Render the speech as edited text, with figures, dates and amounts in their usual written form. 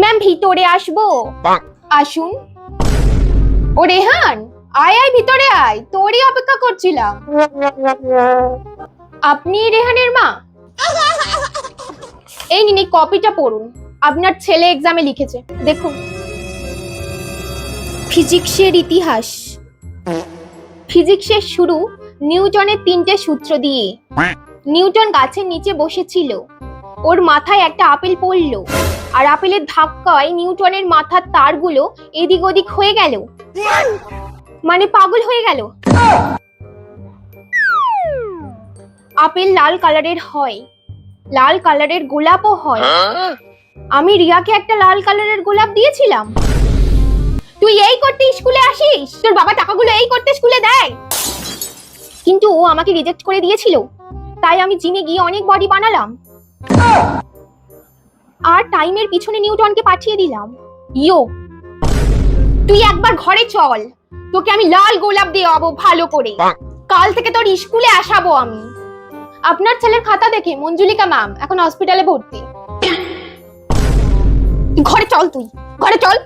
Ma'am ভিতরে আসবো? আসুন। ও রেহান, আয় আয় ভিতরে আয়, তোরই অপেক্ষা করছিলাম। আপনি রেহানের মা? এই নিন এই কপিটা পড়ুন, আপনার ছেলে এক্সামে লিখেছে, দেখুন। ফিজিক্সের ইতিহাস। ফিজিক্সের শুরু নিউটনের 3টে সূত্র দিয়ে। নিউটন গাছের নিচে বসেছিল, ওর মাথায় একটা আপেল পড়লো, আর আপেলের ধাক্কায় নিউটনের মাথার তারগুলো এদিক ওদিক হয়ে গেল, মানে পাগল হয়ে গেল। আপেল লাল কালারের হয়, লাল কালারের গোলাপও হয়। আমি রিয়াকে একটা লাল কালারের গোলাপ দিয়েছিলাম। তুই এই করতে স্কুলে আসিস? তোর বাবা টাকাগুলো এই করতে স্কুলে দেয়? কিন্তু ও আমাকে রিজেক্ট করে দিয়েছিল, তাই আমি জিমে গিয়ে অনেক বডি বানালাম, আর টাইমের পিছনে নিউটনকে পাঠিয়ে দিলাম। ইয়ো, তুই একবার ঘরে চল, তোকে আমি লাল গোলাপ দিয়ে আবো ভালো করে। কাল থেকে তোর স্কুলে আসাবো আমি। আপনার ছেলের খাতা দেখে মঞ্জুলিকা ম্যাম এখন হসপিটালে ভর্তি। ঘরে চল, তুই ঘরে চল।